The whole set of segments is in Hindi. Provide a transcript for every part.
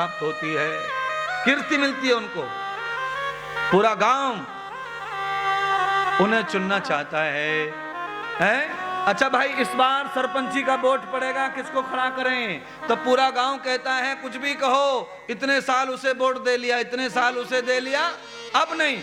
प्राप्त होती है, कीर्ति मिलती है उनको, पूरा गांव उन्हें चुनना चाहता है? अच्छा भाई, इस बार सरपंची का वोट पड़ेगा, किसको खड़ा करें? तो पूरा गांव कहता है कुछ भी कहो, इतने साल उसे वोट दे लिया, इतने साल उसे दे लिया, अब नहीं।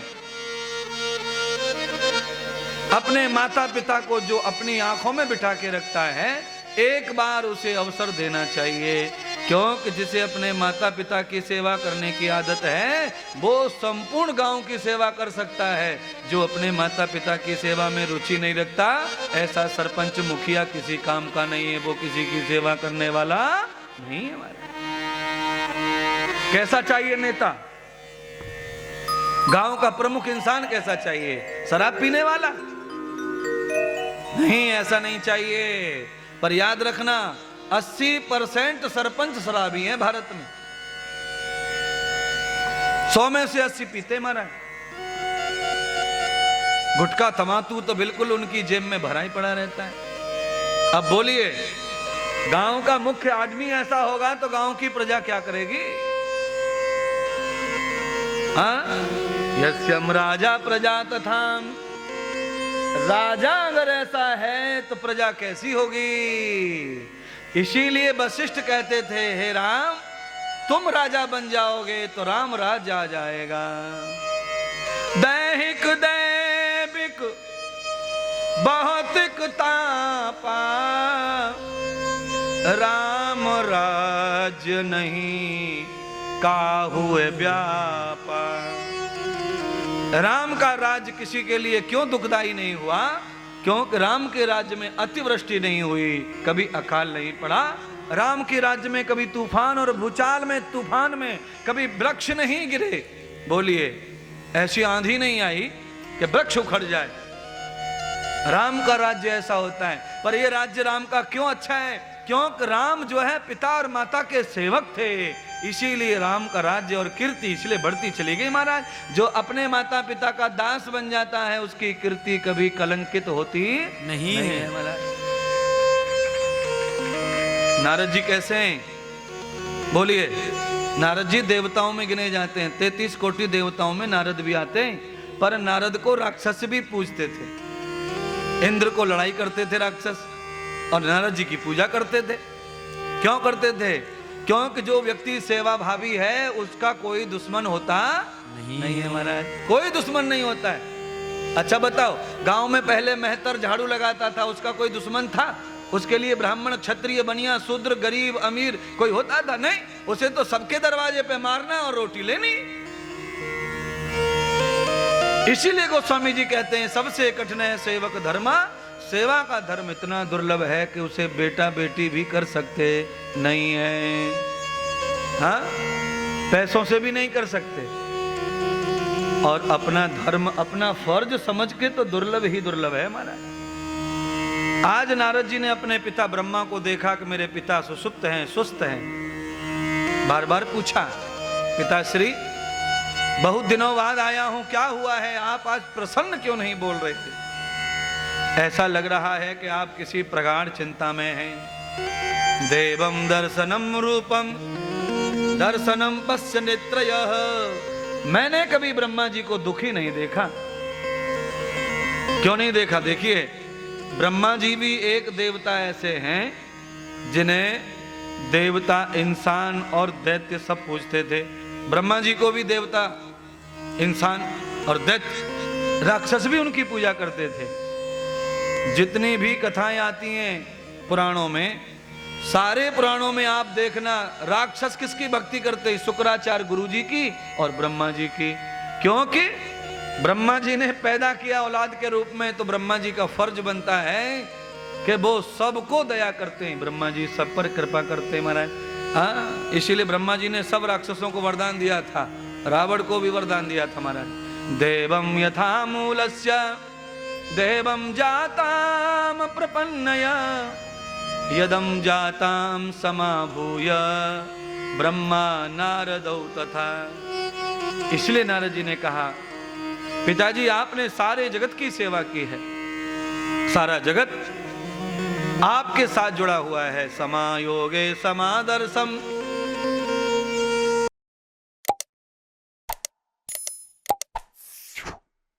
अपने माता पिता को जो अपनी आंखों में बिठा के रखता है, एक बार उसे अवसर देना चाहिए, क्योंकि जिसे अपने माता पिता की सेवा करने की आदत है वो संपूर्ण गांव की सेवा कर सकता है। जो अपने माता पिता की सेवा में रुचि नहीं रखता, ऐसा सरपंच मुखिया किसी काम का नहीं है, वो किसी की सेवा करने वाला नहीं है। हमारे कैसा चाहिए नेता? गांव का प्रमुख इंसान कैसा चाहिए? शराब पीने वाला नहीं, ऐसा नहीं चाहिए। पर याद रखना, 80% सरपंच शराबी हैं भारत में। 100 में से 80 पीते महाराज। गुटखा तमाकू तो बिल्कुल उनकी जेब में भरा ही पड़ा रहता है। अब बोलिए, गांव का मुख्य आदमी ऐसा होगा तो गांव की प्रजा क्या करेगी? यस्यम राजा प्रजा तथाम, राजा अगर ऐसा है तो प्रजा कैसी होगी? इसीलिए वशिष्ठ कहते थे, हे राम, तुम राजा बन जाओगे तो राम राज्य आ जाएगा। दैहिक दैविक बहुतिक तापा, राम राज्य नहीं काहुए व्यापा। राम का राज्य किसी के लिए क्यों दुखदाई नहीं हुआ? क्योंकि राम के राज्य में अतिवृष्टि नहीं हुई, कभी अकाल नहीं पड़ा। राम के राज्य में कभी तूफान और भूचाल में, तूफान में कभी वृक्ष नहीं गिरे। बोलिए, ऐसी आंधी नहीं आई कि वृक्ष उखड़ जाए। राम का राज्य ऐसा होता है। पर यह राज्य राम का क्यों अच्छा है? क्योंकि राम जो है पिता और माता के सेवक थे, इसीलिए राम का राज्य और कीर्ति इसलिए बढ़ती चली गई महाराज। जो अपने माता पिता का दास बन जाता है, उसकी कीर्ति कभी कलंकित होती नहीं है महाराज। नारद जी कैसे हैं? बोलिए, नारद जी देवताओं में गिने जाते हैं। 33 कोटि देवताओं में नारद भी आते हैं। पर नारद को राक्षस भी पूजते थे। इंद्र को लड़ाई करते थे राक्षस, और नारद जी की पूजा करते थे। क्यों करते थे? क्योंकि जो व्यक्ति सेवा भावी है उसका कोई दुश्मन होता नहीं है महाराज, कोई दुश्मन नहीं होता है। अच्छा बताओ, गांव में पहले मेहतर झाड़ू लगाता था, उसका कोई दुश्मन था? उसके लिए ब्राह्मण, क्षत्रिय, बनिया, शूद्र, गरीब, अमीर कोई होता था? नहीं, उसे तो सबके दरवाजे पे मारना और रोटी लेनी। इसीलिए गोस्वामी जी कहते हैं, सबसे कठिन है सेवक धर्मा। सेवा का धर्म इतना दुर्लभ है कि उसे बेटा बेटी भी कर सकते नहीं है। हाँ, पैसों से भी नहीं कर सकते। और अपना धर्म, अपना फर्ज समझ के तो दुर्लभ ही दुर्लभ है हमारा। आज नारद जी ने अपने पिता ब्रह्मा को देखा कि मेरे पिता सुसुप्त हैं, सुस्त हैं। बार बार पूछा, पिताश्री बहुत दिनों बाद आया हूं, क्या हुआ है? आप आज प्रसन्न क्यों नहीं बोल रहे थे? ऐसा लग रहा है कि आप किसी प्रगाढ़ चिंता में हैं। देवम दर्शनम रूपम दर्शनम पश्य नेत्रयः। मैंने कभी ब्रह्मा जी को दुखी नहीं देखा। क्यों नहीं देखा? देखिए, ब्रह्मा जी भी एक देवता ऐसे हैं जिन्हें देवता, इंसान और दैत्य सब पूजते थे। ब्रह्मा जी को भी देवता, इंसान और दैत्य, राक्षस भी उनकी पूजा करते थे। जितनी भी कथाएं आती हैं पुराणों में, सारे पुराणों में आप देखना राक्षस किसकी भक्ति करते हैं? शुक्राचार्य गुरु जी की और ब्रह्मा जी की। क्योंकि ब्रह्मा जी ने पैदा किया औलाद के रूप में, तो ब्रह्मा जी का फर्ज बनता है कि वो सबको दया करते हैं। ब्रह्मा जी सब पर कृपा करते हैं महाराज। हाँ, इसीलिए ब्रह्मा जी ने सब राक्षसों को वरदान दिया था, रावण को भी वरदान दिया था महाराज। देवम यथा मूलस्य देवम जाताम प्रपन्नया यदम जाताम समाभूय ब्रह्मा नारदौ तथा। इसलिए नारद जी ने कहा, पिताजी आपने सारे जगत की सेवा की है, सारा जगत आपके साथ जुड़ा हुआ है। समायोगे समादर्शम